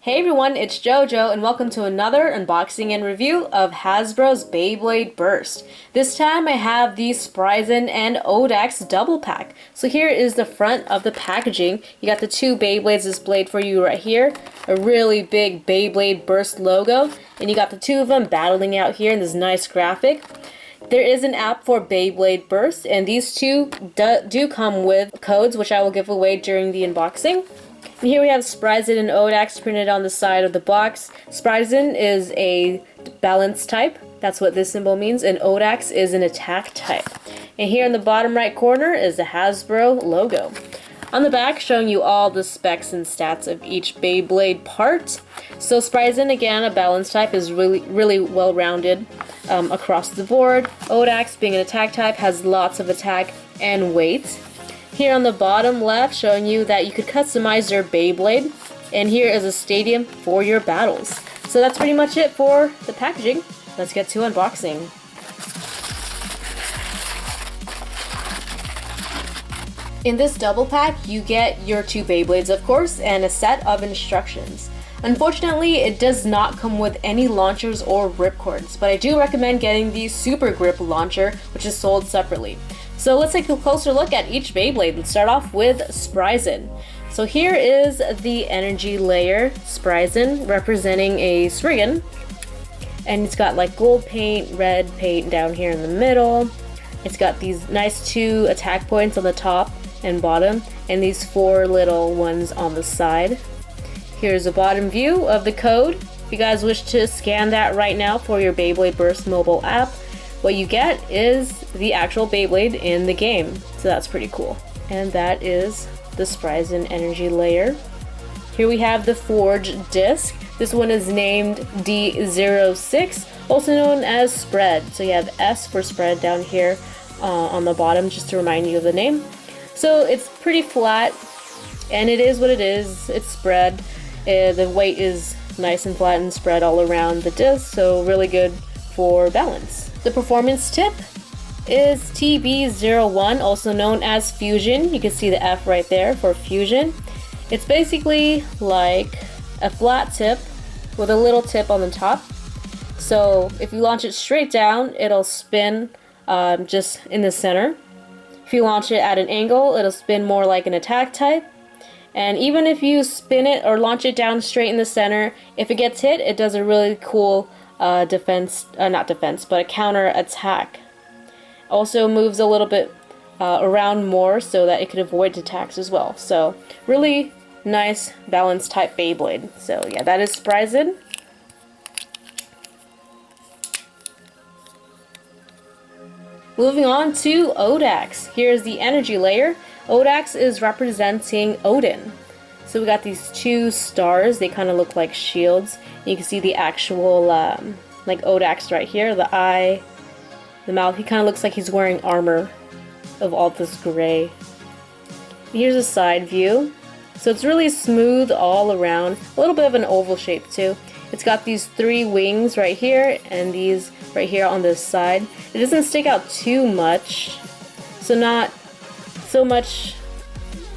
Hey everyone, it's JoJo and welcome to another unboxing and review of Hasbro's Beyblade Burst. This time I have the SPRYZEN and ODAX double pack. So here is the front of the packaging. You got the two Beyblades displayed for you right here. A really big Beyblade Burst logo. And you got the two of them battling out here in this nice graphic. There is an app for Beyblade Burst, and these two do come with codes, which I will give away during the unboxing. And here we have SPRYZEN and ODAX printed on the side of the box. SPRYZEN is a balance type, that's what this symbol means, and ODAX is an attack type. And here in the bottom right corner is the Hasbro logo. On the back, showing you all the specs and stats of each Beyblade part. So SPRYZEN, again, a balance type, is really well-rounded across the board. ODAX, being an attack type, has lots of attack and weight. Here on the bottom left, showing you that you could customize your Beyblade, and here is a stadium for your battles. So that's pretty much it for the packaging. Let's get to unboxing. In this double pack, you get your two Beyblades, of course, and a set of instructions. Unfortunately, it does not come with any launchers or ripcords, but I do recommend getting the Super Grip launcher, which is sold separately. So let's take a closer look at each Beyblade. Let's start off with SPRYZEN. So here is the energy layer, SPRYZEN, representing a SPRYZEN. And it's got like gold paint, red paint down here in the middle. It's got these nice two attack points on the top and bottom, and these four little ones on the side. Here's a bottom view of the code. If you guys wish to scan that right now for your Beyblade Burst mobile app, what you get is the actual Beyblade in the game. So that's pretty cool. And that is the SPRYZEN energy layer. Here we have the forge disc. This one is named D06, also known as spread. So you have S for spread down here on the bottom, just to remind you of the name. So it's pretty flat, and it is what it is. It's spread. The weight is nice and flat and spread all around the disc, so really good for balance. The performance tip is TB01, also known as Fusion. You can see the F right there for Fusion. It's basically like a flat tip with a little tip on the top. So if you launch it straight down, it'll spin just in the center. If you launch it at an angle, it'll spin more like an attack type. And even if you spin it or launch it down straight in the center, if it gets hit, it does a really cool not defense, but a counter attack. Also moves a little bit around more so that it could avoid attacks as well. So really nice balance type Beyblade. So yeah, that is SPRYZEN. Moving on to ODAX. Here's the energy layer. ODAX is representing Odin. So we got these two stars. They kind of look like shields. You can see the actual like ODAX right here. The eye, the mouth. He kind of looks like he's wearing armor of all this gray. Here's a side view. So it's really smooth all around. A little bit of an oval shape too. It's got these three wings right here and these right here on this side. It doesn't stick out too much, so not so much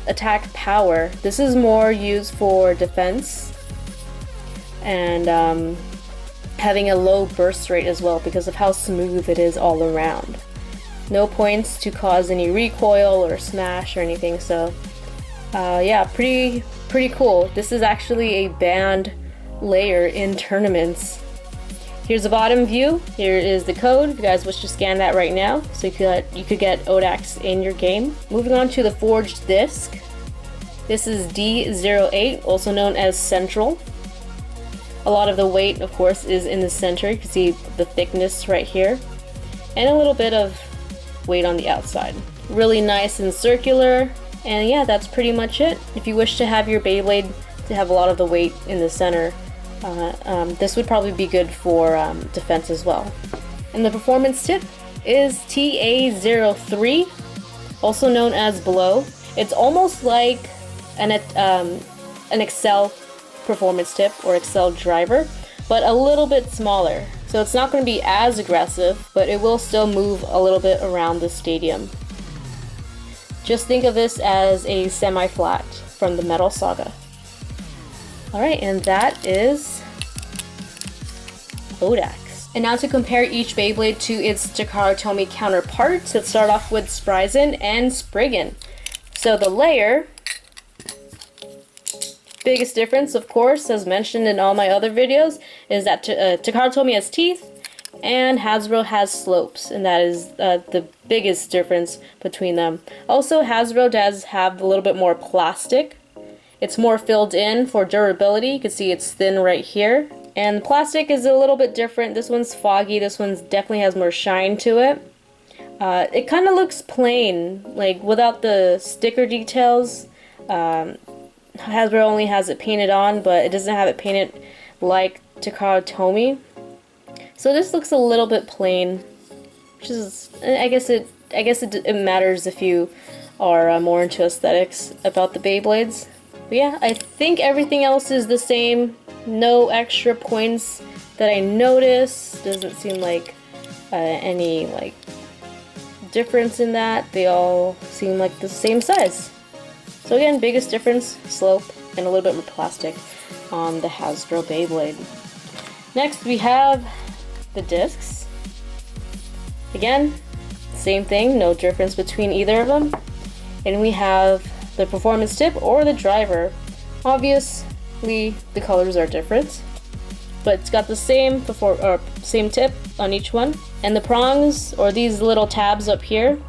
attack power. This is more used for defense and having a low burst rate as well because of how smooth it is all around. No points to cause any recoil or smash or anything, so yeah, pretty cool. This is actually a banned layer in tournaments. Here's the bottom view. Here is the code if you guys wish to scan that right now, so you could get ODAX in your game. Moving on to the forged disc. This is D08, also known as central. A lot of the weight, of course, is in the center. You can see the thickness right here, and a little bit of weight on the outside. Really nice and circular. And yeah, that's pretty much it. If you wish to have your Beyblade to have a lot of the weight in the center, this would probably be good for defense as well. And the performance tip is TA03, also known as Blow. It's almost like an Excel performance tip or Excel driver, but a little bit smaller. So it's not going to be as aggressive, but it will still move a little bit around the stadium. Just think of this as a semi-flat from the Metal Saga. Alright, and that is ODAX. And now to compare each Beyblade to its Takara Tomy counterparts, let's start off with SPRYZEN and SPRYZEN. So the layer, biggest difference, of course, as mentioned in all my other videos, is that Takara Tomy has teeth and Hasbro has slopes, and that is the biggest difference between them. Also, Hasbro does have a little bit more plastic. It's more filled in for durability. You can see it's thin right here. And the plastic is a little bit different. This one's foggy. This one's definitely has more shine to it. It kind of looks plain, like without the sticker details. Hasbro only has it painted on, but it doesn't have it painted like Takara Tomy. So this looks a little bit plain, which is, I guess it matters if you are more into aesthetics about the Beyblades. But yeah, I think everything else is the same. No extra points that I noticed. Doesn't seem like any like difference in that. They all seem like the same size. So again, biggest difference, slope, and a little bit more plastic on the Hasbro Beyblade. Next we have the discs. Again, same thing, no difference between either of them. And we have the performance tip or the driver. Obviously, the colors are different, but it's got the same tip on each one. And the prongs, or these little tabs up here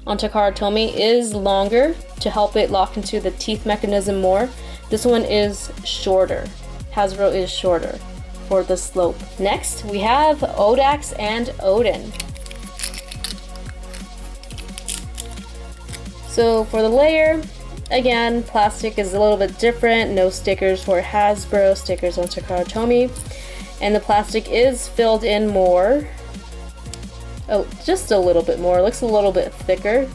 on Takara Tomy, is longer to help it lock into the teeth mechanism more. This one is shorter. Hasbro is shorter for the slope. Next, we have ODAX and Odin. So for the layer, again, plastic is a little bit different. No stickers for Hasbro, stickers on Takara Tomy. And the plastic is filled in more. Oh, just a little bit more. It looks a little bit thicker.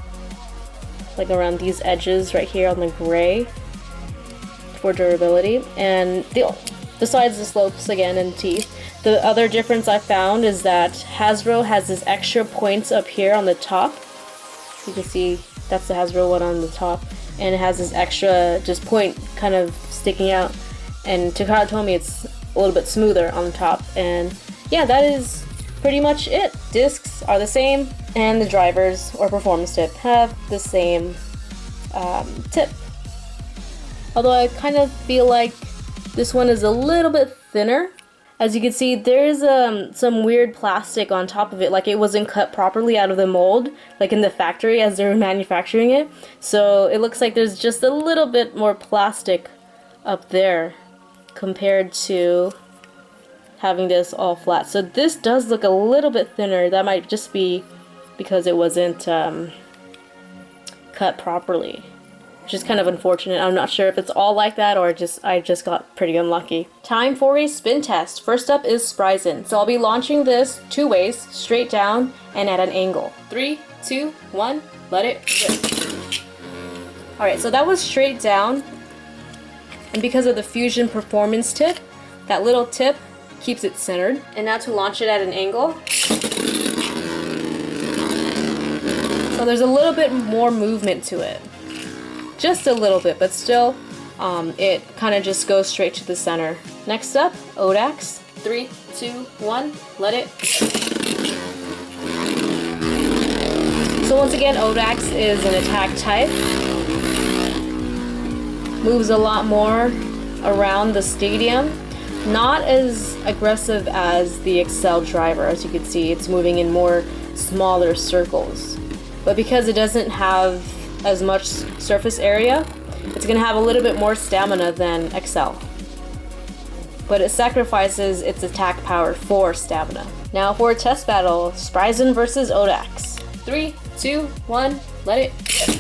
Like around these edges right here on the gray for durability. And besides the slopes again and teeth, the other difference I found is that Hasbro has this extra points up here on the top. You can see that's the Hasbro one on the top, and it has this extra just point kind of sticking out. And Takara Tomy, it's a little bit smoother on the top. And yeah, that is pretty much it. Discs are the same, and the drivers or performance tip have the same tip. Although I kind of feel like this one is a little bit thinner. As you can see, there's some weird plastic on top of it, like it wasn't cut properly out of the mold, like in the factory as they were manufacturing it. So it looks like there's just a little bit more plastic up there compared to having this all flat. So this does look a little bit thinner. That might just be because it wasn't cut properly, which is kind of unfortunate. I'm not sure if it's all like that or I just got pretty unlucky. Time for a spin test. First up is SPRYZEN. So I'll be launching this two ways, straight down and at an angle. 3, 2, 1, let it rip. Alright, so that was straight down. And because of the Fusion Performance tip, that little tip keeps it centered. And now to launch it at an angle. So there's a little bit more movement to it. Just a little bit, but still, it kind of just goes straight to the center. Next up, ODAX. 3, 2, 1, let it. So once again, ODAX is an attack type. Moves a lot more around the stadium. Not as aggressive as the Excel driver. As you can see, it's moving in more smaller circles. But because it doesn't have as much surface area, it's going to have a little bit more stamina than Excel. But it sacrifices its attack power for stamina. Now for a test battle, SPRYZEN versus ODAX. 3, 2, 1, let it rip.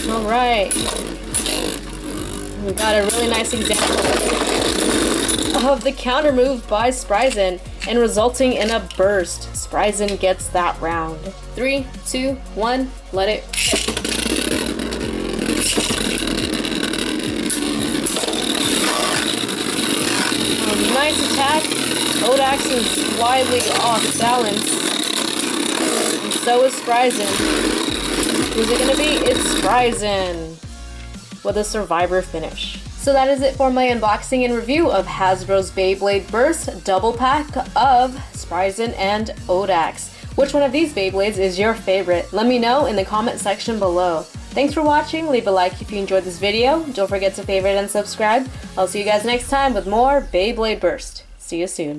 Alright. We got a really nice example of the counter move by SPRYZEN and resulting in a burst. SPRYZEN gets that round. 3, 2, 1, let it. Nice attack. ODAX is widely off balance. And so is SPRYZEN. Who's it gonna be? It's SPRYZEN with a Survivor finish. So that is it for my unboxing and review of Hasbro's Beyblade Burst double pack of SPRYZEN and ODAX. Which one of these Beyblades is your favorite? Let me know in the comment section below. Thanks for watching, leave a like if you enjoyed this video, don't forget to favorite and subscribe. I'll see you guys next time with more Beyblade Burst. See you soon.